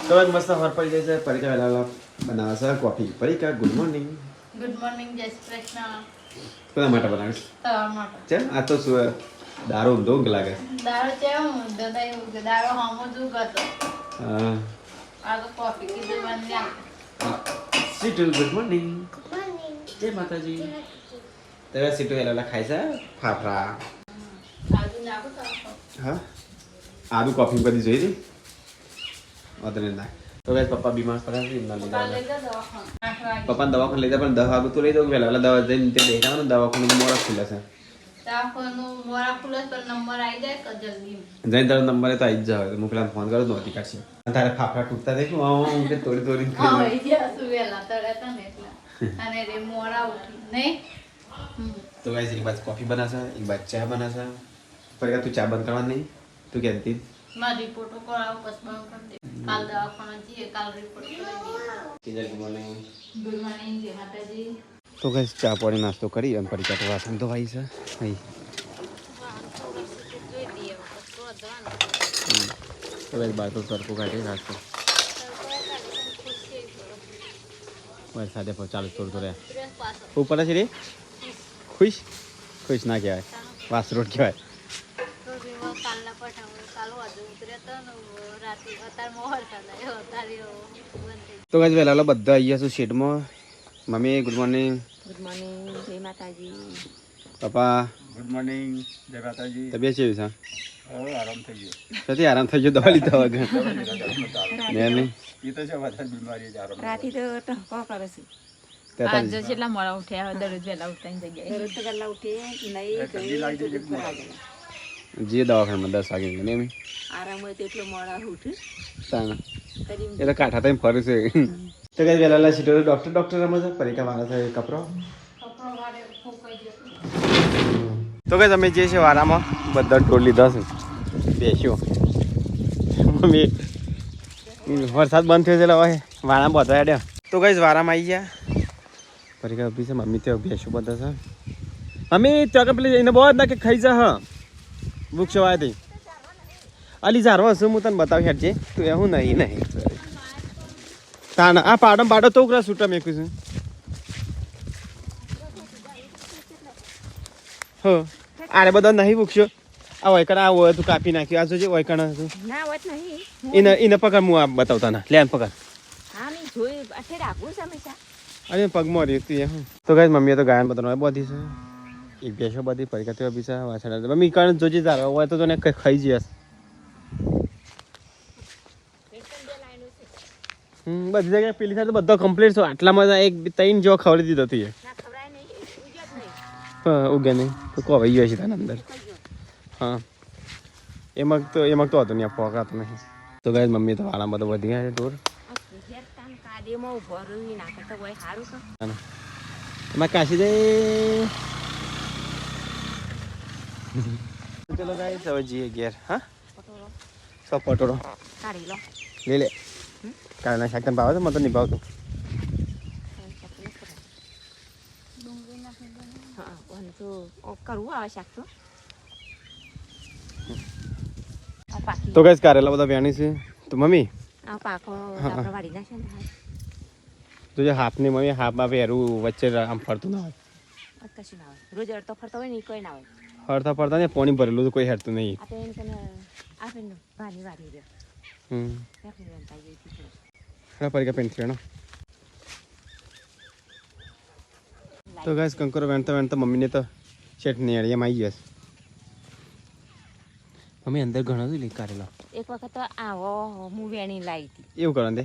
તો એક મસ્ત ખબર પડી જાય છે પરિકા વેલા બનાવે છે કોફી. પરિકા ગુડ મોર્નિંગ. ગુડ મોર્નિંગ જય શ્રી કૃષ્ણ. કોના માટે બનાવીશ? તમારા માટે. છે આ તો શું દારૂ ઊંધો ઊંઘ લાગે. દારૂ ચેવું દાદા એવું કે દારૂ હમો જ ઉગતો. હા આ તો કોફી કીધું બની સીટુ ગુડ મોર્નિંગ. જય માતાજી. તેવા સીટુ વેલા ખાય છે ફાફડા. આજુ નાખો તો હા આદુ કોફી બધી જોઈ હતી અદને ના તો ગાઈસ પપ્પા બીમાર પડ્યા છે એમના લીધે કાલે લઈ જાઓ દવાખાને. પપ્પાને દવાખાને લઈ જા પણ 10 વાગે તો લઈ જાવ વેલા દવા જઈને તે દેખાવાનું દવાખાનું મોડા ખુલે છે દવાખાનું મોરા ખુલે પર નંબર આવી જાય કે જલ્દી. જઈને તારો નંબર તો આવી જ જાવ હું પેલા ફોન કર્યો નહોતી કાઢશે તારે ફાફડા તૂટતા દેખ્યું હું કે તોડી તોડી હા એ જે સુવેલા તળેતા ને એટલે અને રે મોરા ઉઠી નહીં. તો ગાઈસ એક બાદ કોફી બનાશે એક બાદ ચા બનાશે પર તું ચા બંધ કરવાની નહીં તું કહેતી માં રિપોર્ટો કરાવો પછી બંધ કરી દે. કાલ દવાખાને જઈએ કાલ રિપોર્ટ કરી દઈએ. ગુડ મોર્નિંગ ગુડ મોર્નિંગ જય માતાજી. તો ગાઈસ ચા પાણી નાસ્તો કરી અને પરિકા તો વાસણ ધોવાઈ છે અહીં તો ગાઈસ બાર તો સરખું કાઢી નાખતો વરસાદે પર ચાલુ થોડું થોડું ઉપર છે રે ખુશ ખુશ ના કહેવાય વાસરોડ કહેવાય તો ગાઈસ વેલા બધા અહીંયા છું શેડમાં મમ્મી ગુડ મોર્નિંગ ગુડ મોર્નિંગ જય માતાજી. પપ્પા ગુડ મોર્નિંગ જય માતાજી. તબિયત કેવી છે હવે આરામ થઈ ગયો. સતી આરામ થઈ ગયો દવા લીધા વગર મેં એ તો છે વધારે બીમારી જ આરામ. રાતી તો ટહકો કરે છે. આજ જો કેટલા મોડા ઉઠ્યા દરરોજ વહેલા ઉઠવાની જગ્યાએ. દરરોજ તો વહેલા ઉઠે નહીં ઠંડી લાગી જાય તો જે દવાખાનામાં 10 વાગે ગયો ને એમ આરામ હોય તો એટલો મોડા ઉઠે તાના તરી એ તો કાંઠા થઈને ફરે છે તો કઈ વેલા સીટો ડોક્ટર રમે છે પરીક્ષા વાળા છે કપરો કપડો વાળે ફૂંકાઈ જતો. તો કઈ તમે જે છે વારામાં બધા ટોળ લીધા છે બેસ્યો મમ્મી વરસાદ બંધ થયો છે એટલે હવે વારા બધા હેડ્યા તો કઈ વારામાં આવી ગયા પરીક્ષા ઉભી છે મમ્મી ત્યાં બેસ્યો બધા છે મમ્મી ત્યાં પેલી એને બહુ ના કે ખાઈ જા હા વૃક્ષ વાય થઈ અલી ઝારવા હશે હું તને બતાવી હેઠજે તું એવું નહીં તાના આ પાડમ પાડો તો ઉકરા છૂટા મેં કીધું હો આરે બધા નહીં વૃક્ષો આ વૈકણ આ હોય તું કાપી નાખ્યું આ જોજે વૈકણ હતું ના વાત નહીં. એને પકડ હું આ બતાવતા ના લે પકડ હા મેં જોઈ અઠે રાખું છે હંમેશા. અરે પગમાં રહ્યું તું એ હું તો કઈ મમ્મીએ તો ગાયન બતાવવા બધી છે એક બેસો બધી પરીક્ષા બી છે વાછડા મમ્મી કણ જોજે ઝારવા હોય તો તને ખાઈ જઈશ બધી જગ્યાએ પેલી સાથે બધો કમ્પ્લીટ છે આટલામાં એક 3 જેવો ખવડી દીધો તું ના ખવડાય નહીં ઉગ્યો જ નહીં. હા ઉગે નહીં તો કોવાઈ ગયો છે તને અંદર હા એમાં તો હતો નહીં ફોકાતો નહીં તો ગાય મમ્મી તો વાળા બધો વધી ગયા છે ટૂર ઘેર તાન કાડીમાં ઉભો રહ્યું ના કરતા હોય સારું છે. એમાં કાશી દે ચલો ગાય હવે જઈએ ઘેર હા પટોળો સો પટોળો કાઢી લો. લઈ લે કાળના શાક તને ભાવે છે મને તો નહીં ભાવતું હા પણ તો કરવું આવે શાક તો આ પાકી તો ગાય કારેલા બધા વેણી છે તો મમ્મી આ પાકો હા. આપણે વાળી નાખે ને તો જે હાફની મમ્મી હાફમાં પહેરું વચ્ચે આમ ફરતું ના હોય કશું ના આવે રોજ અડતો ફરતો હોય ને કોઈ ના હોય. ફરતા ફરતા ને પાણી ભરેલું તો કોઈ હેરતું નહીં આપણે એને કને આપણે ભાની વાળી દે હમ આપણે રંતાઈ ગઈ હતી હા પરીક્ષા પેન્ટ છે તો ગાય કંકરો વેણતા મમ્મીને તો શેઠ નેળિયામાં આવી જશે મમ્મી અંદર ઘણો લે કારેલા એક વખત તો આવો હું વેણી લાવી હતી એવું કરો દે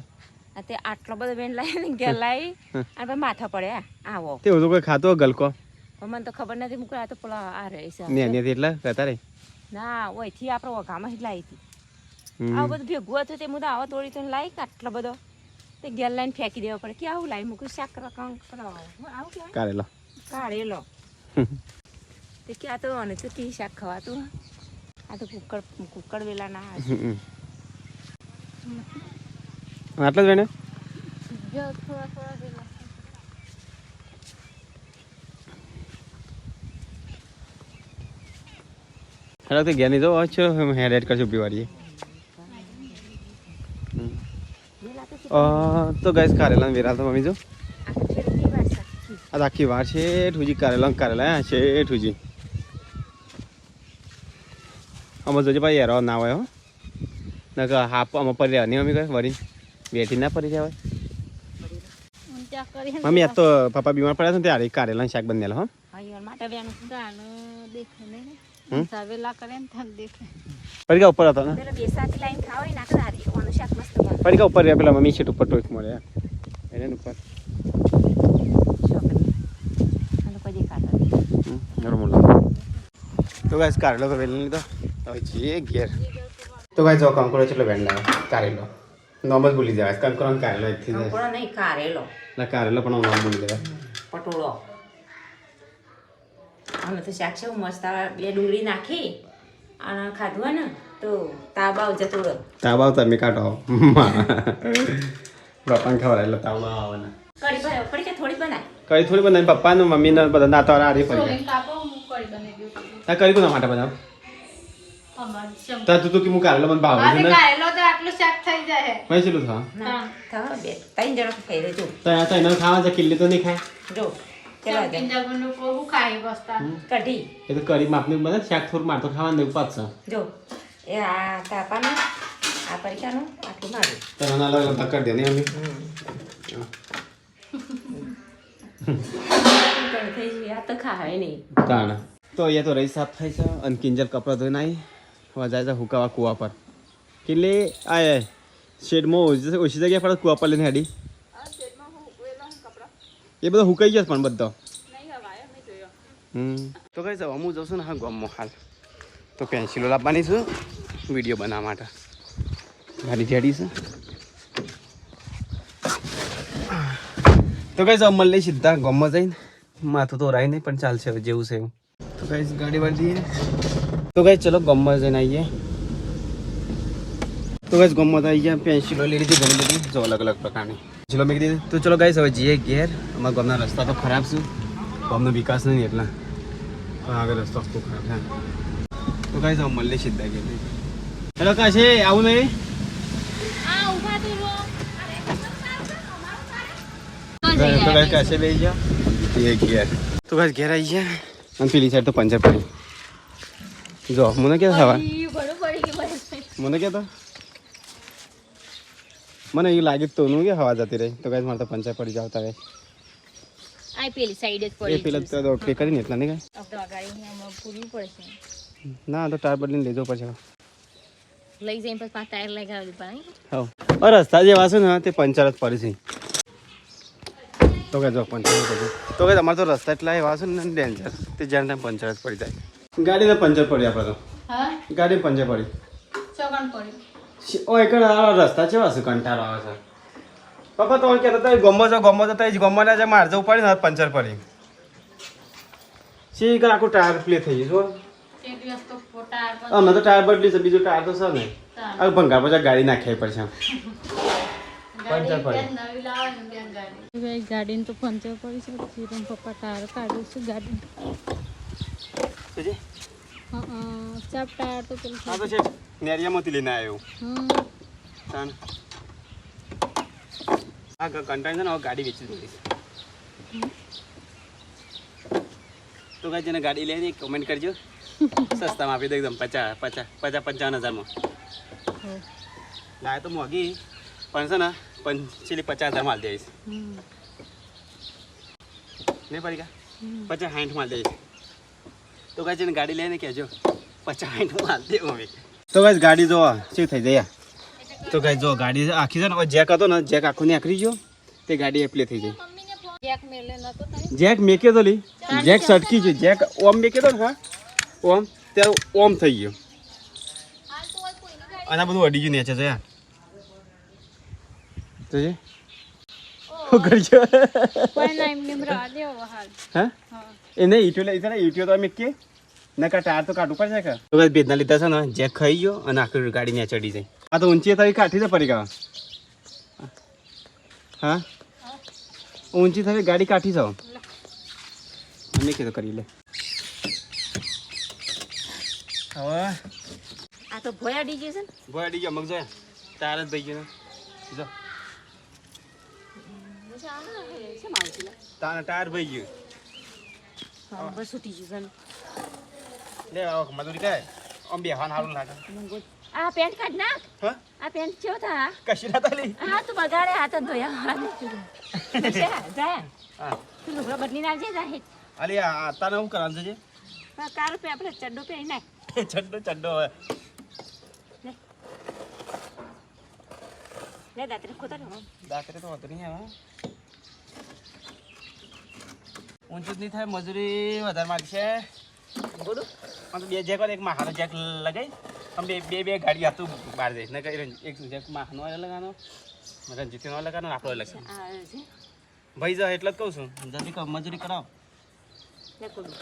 તે આટલો બધો વેણ લાવી ને ઘેર લાવી અને પછી માથા પડે આવો તેવું તો કોઈ ખાતો ગલકો પણ મને તો ખબર નથી મૂકે આ તો પેલા આ રહે છે ને એટલા કહેતા રે ના ઓયથી આપણે વઘામાં જ લાવી હતી હમ. આવું બધું ભેગું હતું તે હું તો આવો તોડી તો લાવી આટલો બધો તે ઘેર લાવીને ફેંકી દેવો પડે કે આવું લાવી મૂકું શાક કરવા કામ કરવા આવું કહેવાય કારેલા કાઢેલો તે કે આ તો અને તો કી શાક ખવાતું આ તો કુકડ વેલા ના હમ. આટલા જ વેણે જો થોડા થોડા વેલા હેલો તો ઘેર નહીં તો છો હેડ કરશું પીવાડીએ વેલા તો તો ગાઈસ કારેલા વેરા તો મમ્મી જો આખી ફેરથી વાર સાચી આ તો આખી વાર છે ઠુજી કારેલા છે ઠુજી આમાં જોજે ભાઈ યાર ના હોય હો ના કે હાપ આમાં પડી રહેવાની મમ્મી કહે વરી બેઠી ના પડી જવાય ઊંચા કરીને મમ્મી આ તો પપ્પા બીમાર પડ્યા હતા ત્યારે કારેલા શાક બનેલા હો હા યાર માટે બેનું ગાણું દેખે નહીં સાવેલા કરે ને થાક દેખે પડીકા ઉપર હતો ને પેલા બેસાતી લાઈન ખાવ ના કે હારી ઓનું શાક મસ્ત બને પડીકા ઉપર રહ્યા પેલા મમ્મી છે ઉપર ટોક મળે એને ઉપર આનો કોઈ દેખાતો તો ગાઈસ કારેલો તો વેલી લીધો હવે છીએ ઘેર તો ગાઈસ જો કંકોડો કેટલો વેણ લાવે કારેલો નોમ જ ભૂલી જવાય કંકોડો ને કારેલો એકથી જાય કંકોડો નહીં કારેલો ના કારેલો પણ નામ ભૂલી જવાય પટોળો અમે તો શાક છે મસ્ત આવે બે ડુંગળી નાખી અને ખાધું હોય ને તો તાબાવ જતો રહો તાવ તમે કાઢો પપ્પાને ખબર એટલે તાવ આવવાના કડી ભાઈ પડી કે થોડી બનાય કઈ થોડી બનાવી પપ્પાને મમ્મીને બધા નાતા હારી પડી સોલિંગ કાપો હું કરી બને ગયું તા કરી કોના માટે બનાવ અમારી શમ તા તું કે હું કારેલો મને ભાવે છે ને કારેલો તો આટલું શાક થઈ જાય મેં ચલું થા ના થવા બે ત્રણ જણા ખાઈ લેજો તો એને ખાવા છે કિલ્લી તો નહીં ખાય જો ચલો દે જગનું હું ખાઈ બસતા કઢી એ તો કરી માપની બને શાક થોડું મારતો ખાવાનું દેવું પાછા જો એ આ તાપાનું આ પરિકાનું આટલું મારું તો નાના અલગ અલગ કરી દે ને મમ્મી થઈ ગયું આ તો ખાય નહીં તાણા તો અહીંયા તો રહી સાફ થાય છે અને કિંજલ કપડાં ધોઈને આવી હવે જાય છે હુકાવા કૂવા પર કિલ્લી આ શેડમાં ઓછી જગ્યા પર કૂવા પર લઈને હેડી એ બધો હુકાઈ જશે પણ બધો તો કઈ જાવ હું જઉં છું ને હા ગામમાં હાલ તો પેન્સિલો લાવવાની છું વિડીયો બનાવવા માટે ગાડી જેડી છે તો કઈ જાવ મળે સીધા ગામમાં જઈને માથું તો રાય નહીં પણ ચાલશે હવે જેવું છે એવું તો કઈ ગાડી વાળી દઈએ તો કઈ ચલો ગામમાં જઈને આવીએ તો કઈ ગામમાં તો આવી ગયા પેન્સિલો લઈ લીધી ઘણી બધી જો અલગ અલગ પ્રકારની ચલો મેં કીધું તો ચલો ગાઈસ હવે જઈએ ઘેર અમારા ગામના રસ્તા તો ખરાબ છે ગામનો વિકાસ નહીં એટલા પણ આગળ રસ્તો આખો ખરાબ છે તો ગાઈસ હવે મળીએ સીધા ઘેર હેલો કાશે આવું નહીં આ ઉભા તો રો તો ગાઈસ કાશે બેસી ગયા એ ઘેર તો ગાઈસ ઘેર આવી ગયા અને પેલી સાઈડ તો પંચર પડી જો મને ક્યાં થવા બરોબર પડી ગયું મને કહેતો મને એવું લાગે તો નું કે હવા જતી રહી તો ગાઈસ મારે તો પંચર પડી જાવ તારે આ પેલી સાઈડ જ એ પેલા તો ઓકે કરીને એટલા નહીં કાંઈ અબ તો ગાડી આમાં પૂરવું પડશે ના તો ટાયર બદલીને લેજો પછી લઈ જઈને પછી પાંચ ટાયર લગાવી પાણી હા રસ્તા જેવા છે ને તે પંચર જ પડી છે તો કે જો પંચર પડી તો કે તમારે તો રસ્તા એટલા એવા છે ને ડેન્જર તે જ્યાં ટાઈમ પંચર જ પડી જાય ગાડીને પંચર પડી આપણે તો હા ગાડી પંચર પડી ચોકણ પડી ઓ એક રસ્તા કેવા છે કંટાળો આવે છે પપ્પા તો કહેતા હતા ગમો છો ગમો ને માર જવું પડે ને પંચર પડી શી કર આખું ટાયર પ્લે થઈ ગયું એક દિવસ તો ટાયર પર અમે તો ટાયર બદલી છે બીજું ટાયર તો છે ને આ ભંગાર પછી ગાડી નાખ્યા પડશે પંચર પડી નવી લાવવાની બે ગાડી ગાડીને તો પંચર પડી છે જીરમ પપ્પા ટાયર કાઢ્યું છે ગાડી ચાપ ટાયર તો પેલું આ તો છે નેરિયામાંથી લઈને આવ્યો તાન આ કંટાળ છે ને હવે ગાડી વેચી દીધી તો કાંઈ જેને ગાડી લઈને કમેન્ટ કરજો સસ્તામાં આપી દો એકદમ 55,000માં લાવે તો મોંઘી પણ છે ને છેલ્લી 50,000 માં દઈશ નહીં પડી કા 50-60 માં દઈશ તો કાંઈ જેને ગાડી લઈને કહેજો 50-60 માં દે હવે તો કાંઈ ગાડી જો શું થઈ જાય તો કાંઈ જો ગાડી આખી છે ને જેક હતો ને જેક આખું ને આખરી ગયો તે ગાડી એપ્લે થઈ ગઈ જેક મેકે તો લી જેક સટકી છે જેક ઓમ મેકે તો ને હા ઓમ ત્યારે ઓમ થઈ ગયો અને આ બધું અડી ગયું નેચે છે તો જે શું કરજો હા એને ઈટ્યો લઈ છે ને ઈટ્યો તો મેકે નકા ટાયર તો કાઢવું પડશે કે તો કાંઈ ભેદના લીધા છે ને જેક ખાઈ ગયો અને આખી ગાડી ને ચડી જાય આ તો ઊંચી થઈ કાઠી છે પડી ગયા હા ઊંચી થઈ ગાડી કાઠી જાવ અમે કીધું કરી લે હવે આ તો ભોયા ડીજે છે ને ભોય અડી ગયો મગ જો તાર જ ભાઈ ગયો જો શેમ આવતી લા? ટાયર ભાઈ ગયું હા બસ છૂટી ગયું લે આવો મજૂરી કરે આમ બેહવાનું સારું લાગે ઘન આ પેન્ટ કાઢ નાખ હા આ પેન્ટ કેવો થા કશી ના તાલી હા તું બગાડે હાથ જ ધોયા જાય હા તું લુગડા બદલીને આવજે જા અલી આ તને શું કરવાનું છે કારું પે આપણે ચડ્ડો પહેરી નાખ ચડ્ડો હવે લે દાતરે ખોતા રહો દાતરે તો હોતું નહીં હવે ઊંચું જ નહીં થાય મજૂરી વધારે માગશે બોલું પણ બે જેક એક માહાનો જેક લગાવી આમ બે ગાડી હતું બહાર જઈશ ને કઈ એક જેક માહાનો લગાનો રંજીતનો લગાનો આપણો લગશે આ છે ભાઈ જા એટલે જ કહું છું જલ્દી મજૂરી કરાવો લે કોડું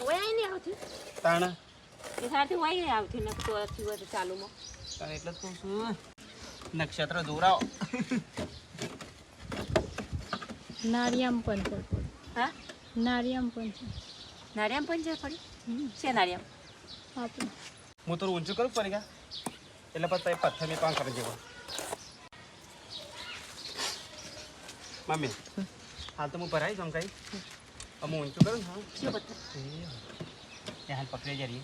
ઓય આઈ ને આવતી તાણ એ સાથે ઓય આવતી ને તો આથી વધુ ચાલુમાં તાણ એટલે જ કહું છું નક્ષત્ર દોરાવો નારિયામ પંચર હા નારિયામ પંચર નારિયામ પંચર પડી છે નારિયામ આપણે હું થોડું ઊંચું કરું પડી ગયા એટલે પછી પથ્થરની કામ કરી જેવો મમ્મી હાલ તો હું ભરાઈ જાઉં કઈ હું ઊંચું કરું ને હા શું પત્થર ત્યાં હાલ પકડી જઈએ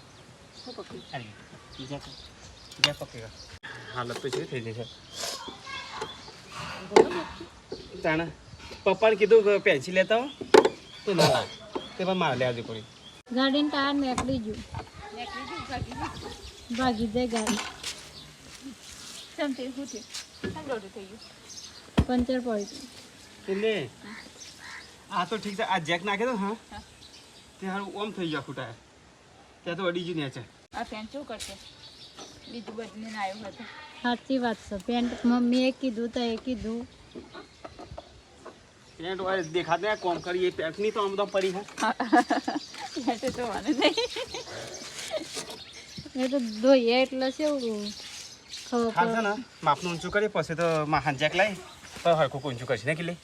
શું પકડી અરે બીજા પકડેગા હાલત તો છે થઈ જશે તાણે પપ્પાને કીધું કે પેન્સિલ લેતા હો તો ના લાવ તે પણ મારે લેવા પડી ગાડીનું ટાયર નીકળી ગયું ભાગી જાય ગાડી કેમ તે શું થયું કેમ દોડું થઈ ગયું પંચર પડી ગયું એટલે આ તો ઠીક છે આ જેક નાખે તો હા તે હારું ઓમ થઈ ગયો ખૂટા ત્યાં તો અડી ગયું ને છે આ પેન્ટ શું કરશે બીજું બદલીને આવ્યો હતો સાચી વાત છે પેન્ટ મમ્મીએ કીધું તો એ કીધું પેન્ટ હોય દેખાત ને કોમ કરીએ પેન્ટની તો આમ તો પડી હા એટલે તો મને નહીં એ તો ધોઈએ એટલે શું ખબર હાલ છે પડે ને માપનું ઊંચું કરીએ પછી તો માહાન જેક લાવી તો હરખું ઊંચું કરશે ને કિલ્લે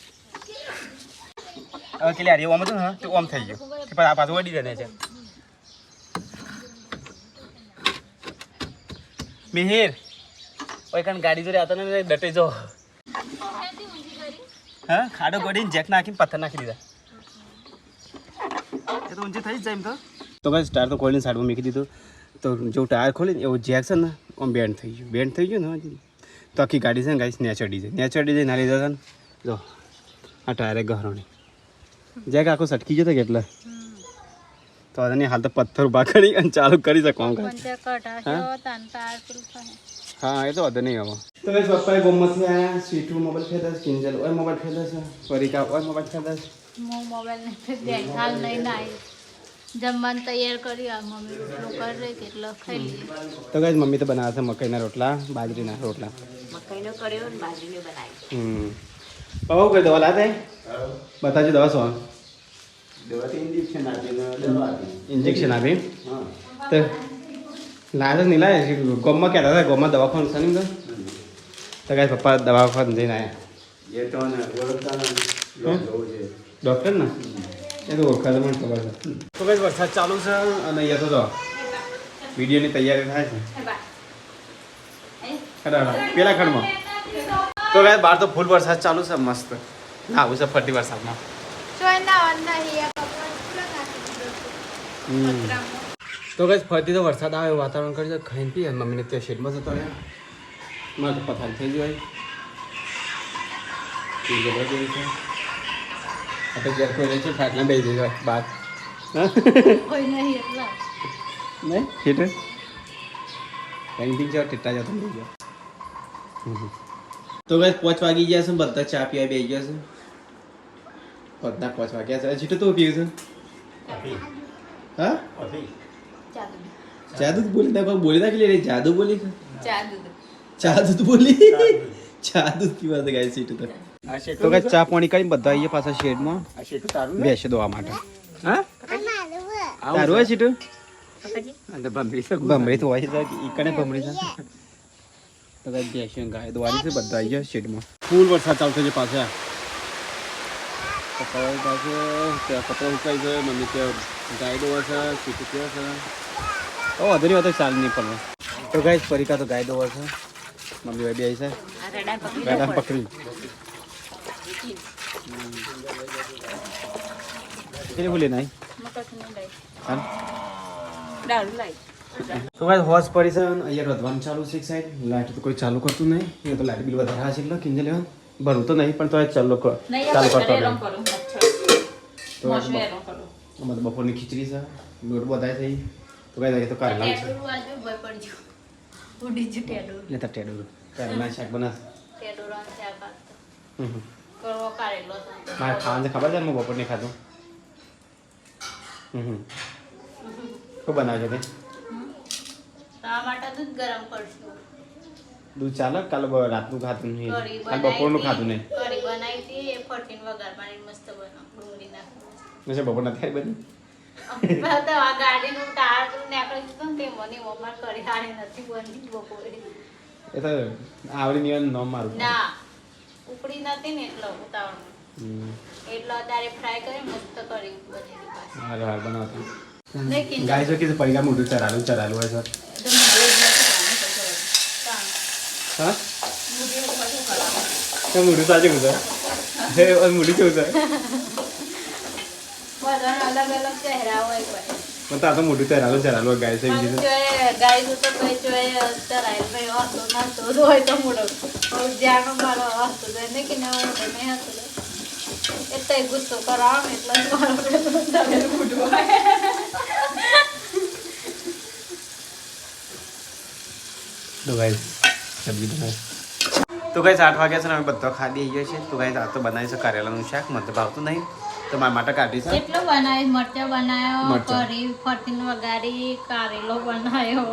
હવે કિલ્લે હારી ઓમ હતું ને તે ઓમ થઈ ગયું કે પછી આ પાછું વળી રહે છે મિહિર ઓય કાન ગાડી જોડે આવતો ને ડટે જો હા ખાડો ગોડીને જેક નાખીને પથ્થર નાખી દીધા એ તો ઊંચી થઈ જ જાય એમ તો બસ ટાયર તો ખોલીને સાઈડમાં મૂકી દીધું તો જો ટાયર ખોલીને એવું જેક છે ને આમ બેન્ડ થઈ ગયું ને તો આખી ગાડી છે ને ગાડી નેચર ડીઝાઇન ના લીધા ને જો આ ટાયરે ગહરોની જેક આખું સટકી જતો કેટલે તો આની હાલ તો પથ્થર ઉભા કરી અને ચાલુ કરી શકો કામ પંચર કટાશે તાન ટાયર પેલું થાય હા એ તો વધુ નહીં હવે તો બસ પપ્પાએ ગોમતથી આવ્યા સ્વીટુ મોબાઈલ ફેરસ કિંજલ ઓય મોબાઈલ ફેરસ પરિકા ઓય મોબાઈલ ફેરસ હું મોબાઈલ નથી દે હાલ નહીં ના જમવાનું તૈયાર કરી આ મમ્મી રોટલો કરે કેટલો ખાઈ લઈએ તો ગાઈસ મમ્મી તો બનાવે છે મકાઈના રોટલા બાજરીના રોટલા મકાઈનો કર્યો ને બાજરીનો બનાવી પપ્પા કઈ દવા લાતે બતાજો દવા શું ઇન્જેક્શન આપી તો લાજ નહીં લાય ગોમમાં કહેતા હતા ગોમમાં દવાખાનું છે ને તો ગાઈસ પપ્પા દવાખાનું જઈને આવ્યા ડૉક્ટર ને એ તો ઓળખાતો પણ ખબર છે તો કઈ વરસાદ ચાલુ છે અને અહીંયા તો વિડીયોની તૈયારી થાય છે પેલા ખંડમાં તો કઈ બહાર તો ફૂલ વરસાદ ચાલુ છે મસ્ત આવું છે ફરતી વરસાદમાં તો કઈ ફરતી તો વરસાદ આવે વાતાવરણ કરી ખાઈને પીએ મમ્મીને ત્યાં શેડમાં જતો રહે મારે તો પથારી થઈ જાય આપણે ઘેર કોઈ રહે છે ફાટલા બેસી જાય બાર કોઈ નહીં એટલા નહીં ઠીક પેન્ટિંગ છે ટેટા જતો થઈ ગયો તો કઈ 5 વાગી ગયા છે બધા ચા પીવા બેસી ગયા છે બધા 5 વાગ્યા છે હજી તો પીવું છે હા જાદુ બોલી દા બોલી નાખી લે જાદુ બોલી જાદુ બોલી જાદુ પીવા દે ગાય સીટ તો કઈ ચા પાણી કરીને બધા અહીંયા પાછા શેડમાં બેસે દોવા માટે હા તારું હોય સીટું ભમરી તો હોય છે ઈ કને ભમરી છે તો કઈ બેસે ગાય દોવાની છે બધા અહીંયા શેડમાં ફૂલ વરસાદ ચાલુ છે પાછા કપડા પાસે કપડા ઉકાઈ છે મમ્મી ત્યાં ગાય દોવા છે સીટું ત્યાં છે ઓ અધરી વાત ચાલ નહીં પડે તો ગાય પરિકા તો ગાય દોવા છે મમ્મી ભાઈ બે છે આ રેડા પકડી મેડમ પકડી કેટલી ભૂલી નહીં હા દારૂ લાઈ તો ભાઈ હોશ પડી છે અને અહીંયા વધવાનું ચાલુ છે એક સાઈડ લાઈટ તો કોઈ ચાલુ કરતું નહીં એ તો લાઈટ બિલ વધારે હશે એટલે કિંજલ લેવાનું ભરવું તો નહીં પણ તો ચાલુ ચાલુ કરતો તો અમારે બપોરની ખીચડી છે લોટ બધાય થઈ તો કઈ લાગે તો કારેલા છે ટેડોરું આજુ ભય પડજો ઉડી જ ટેડોરું લેતા ટેડું કારેલા શાક બનાવ ટેડોરાન શાક આપતો કરવો કારેલો તો મારે ખાવાનું ખબર છે હું બપોર નહીં ખાધું શું બનાવજો તે તારા માટે દૂધ ગરમ કરશું દૂધ ચાલે કાલે રાતનું ખાતું નહીં કરી કાલે બપોરનું ખાતું નહીં કરી બનાવી હતી એ ફટીન વઘાર પાણી મસ્ત બનાવ ડુંગળી નાખી પછી બપોર નથી ખાઈ બની તો આ ગાડીનું ટાયર તું નીકળી દીધું ને તે મને મમ્મા કરી હારી નથી બની બપોરે એ તો આવડી નિયમ ન મારું ના ઉપડી નથી ને એટલે ઉતાવળ એટલે અત્યારે ફ્રાય કરી મસ્ત કરી બની પાછી હાર હાર બનાવતા લેકિન ગાય જો કે પડીકા મોઢું ચરાલું હોય છે હા તો મોઢું સાચું છે હે મોઢું કેવું છે બધાના અલગ અલગ ચહેરા હોય કોઈ પણ તો આ તો મોઢું ચરાલું ગાય છે એવી રીતે ગાય તો કઈ જોઈએ ચરાય ભાઈ હસતો નાસ્તો હોય તો મોડો જ્યાંનો મારો હસતો જાય ને કે ના મોટો નહીં હસતો એટલે ગુસ્સો કરાવો ને એટલે મારો મોટો તો ગાઈસ સબ્જી બનાવી તો ગાઈસ 8 વાગ્યા છે ને અમે બધો ખાધી ગયો છે તો ગાઈસ આ તો બનાવી છે કારેલાનું શાક મને તો ભાવતું નહીં તો મારા માટે કાઢી છે કેટલો બનાવ્યો મરચા બનાવ્યો મરચાં. કરી ફરતીન વગાડી કારેલો બનાવ્યો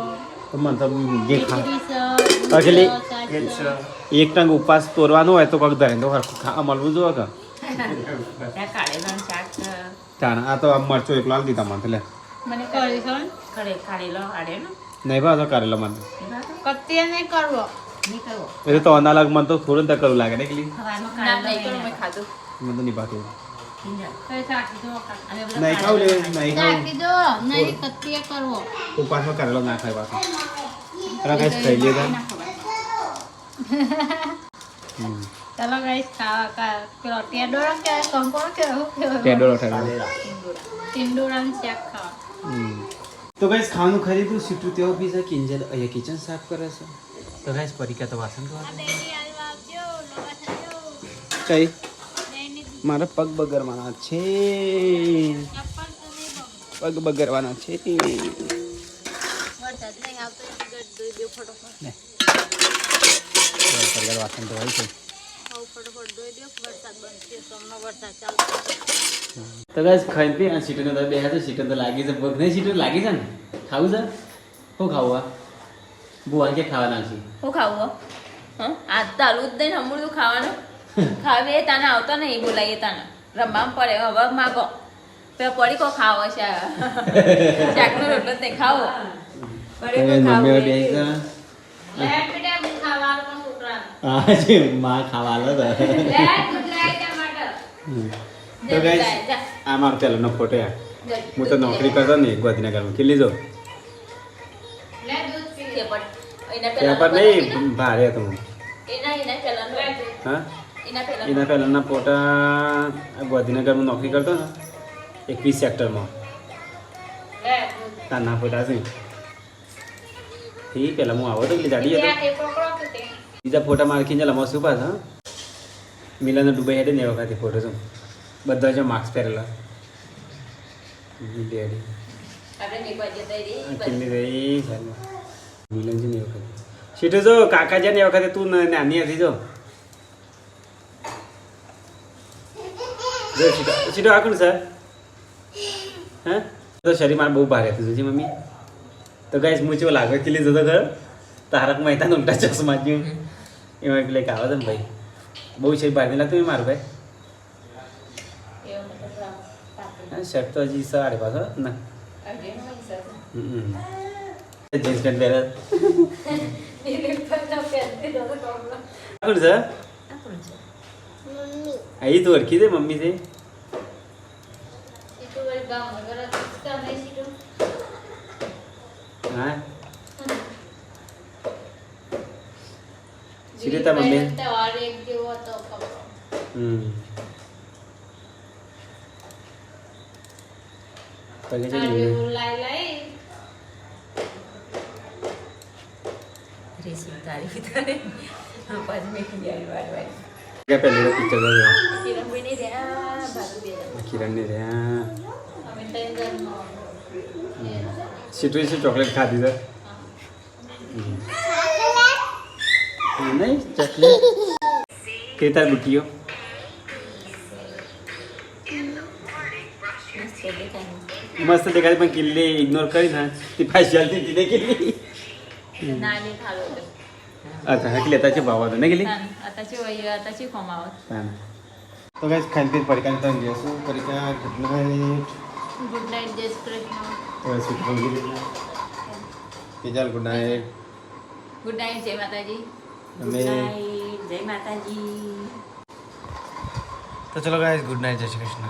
તો મને તો જે ખા ખીચડી અગલી છે એક ટંગ ઉપવાસ તોરવાનું હોય તો કોઈક ધરીને તો હરખું ખાવા મળવું જોઈએ કે ત્યાં કાળેલાનું શાક તાણ આ તો આ મરચો એકલો આલી દીધા મને લે મને કરી છે કાળેલો આડે ને નહીં ભાવ તો કારેલો મને કત્તી નહીં કરવો નહીં કરવો એ તો અના લાગ મને તો થોડું તો કરવું લાગે ને એકલી સવારમાં ના, કાળેલો નહીં કરું, મેં ખાધું મને તો નહીં ભાવતું કઈ ચાખી દો અમે બધા નહીં ખાવું લે નહીં ખાવું ચાખી દો નહીં કત્તી કરવો ઉપવાસમાં કારેલો ના ખાય પાછો અરે ગાઈસ ખાઈ લે તા ચાલો ગાઈસ ખાવા પેલો ટેડોરા કે કંકોડો કે ટેડોરો ટેડોરો ટિંડોરાનું શાક ખાવા તો ગાઈસ ખાવાનું ખરીદ્યું સીટું તેઓ બી છે કિંજલ અહીંયા કિચન સાફ કરે છે તો ગાઈસ પરીકા તો વાસણ ધોવા કઈ મારા પગ બગરવાના છે પગ બગરવાના છે વરસાદ નહીં આવતો ધોઈ દો ફટોફટ વાસણ ધોવાય છે ફટોફટ ધોઈ દો વરસાદ બંધ થયો સોમનો વરસાદ ચાલતો તો ગાઈસ ખાઈ પી આ સીટો તો બે હાથે સીટો તો લાગી છે પગ નહીં સીટો લાગી છે ને ખાવું છે શું ખાવું આ બુઆ કે ખાવાના છે શું ખાવું હા આ તાલું જ દઈને હમણાં ખાવાનું ખાવે તાને આવતો નહીં બોલાવીએ તાને રમવામાં પડે હવે માગો પેલા પડી કો ખાવો છે શાકનો રોટલો જ નહીં ખાવો પડી કો ખાવો મમ્મી બે લે બેટા હું ખાવાનું છોકરા હા છે માં ખાવા લો તો લે ગુજરાતી ટમાટર તો ગાઈસ આ મારો પહેલાનો ફોટો યાર હું તો નોકરી કરતો ને ગાંધીનગરમાં કેટલી જો લે દૂધ પી કે પણ એના ત્યાં પર પેલા નહીં ભારે હતો હું એના પેલા હા એના પેલા એના પહેલાંના ફોટા ગાંધીનગરમાં નોકરી કરતો ને 21 સેક્ટરમાં લે દૂધ તાના ફોટા છે એ પહેલાં હું આવો તો પેલી ગાડી હતો ત્યાં એ પકડો કે તે બીજા ફોટા મારે ખીંચેલા શું પાછા મિલાને દુબઈ હેડે ને એ વખતે ફોટો છું બધા જો માસ્ક પહેરેલા ડેડી આપણે નીકળવા જતા રહી કેટલી રહી સાહેબ મિલન છે ને એ વખતે સીટો જો કાકા છે ને એ વખતે તું નાની હતી જો સીટો આ કોણ સર હા તો શરીર મારે બહુ ભારે હતું જોજી મમ્મી તો ગાઈસ હું ચેવો લાગે કેટલી જતો ખરો તારક મહેતાનો ઉલટા ચશ્મા જેવું એમાં પેલે આવે છે ને ભાઈ બહુ શરીર ભારે નહીં લાગતું મારું ભાઈ હા શર્ટ તો હજી સાડે પાછો ના જીન્સ પેન્ટ પહેરે કોણ છે અહીં તો ઓળખી દે મમ્મી છે સીટું વળી ગામ વગર કામ નહીં સીટું હા સીધી તાર મમ્મી તહેવાર એક જેવો હતો કપડો. પગે છે સાડીઓ લાઈ રેસી તારી તારે પાછ મેં ખીજાવી વાર કે પહેલી પિક્ચર જોયો કિરણ બની રહ્યા બાજુ બે કિરણ ની રહ્યા અમે ત્રણ જણનો. સીટુએ ચોકલેટ ખાધી છે નહીં ચોકલેટ કે તાર બુટીઓ મસ્ત દેખાય પણ કિલ્લી ઇગ્નોર કરી ના તી પાછી હાલતી હતી કિલ્લી નાની થાળો અચ્છા હકલી હતા છે ભાવ હતો ને કિલ્લી આતાची वही आताची कमावत તો ગાઈસ ખાઈને પીને પડીકા તો જઈશું પડીકા ગુડ નાઇટ ગુડ નાઇટ જય શ્રી કૃષ્ણ. તો સ્વીટ બોલી કેજાલ ગુડ નાઇટ गुड नाइट जय माताजी અમે जय माताजी તો ચલો ગાઈસ ગુડ નાઇટ જય શ્રી કૃષ્ણ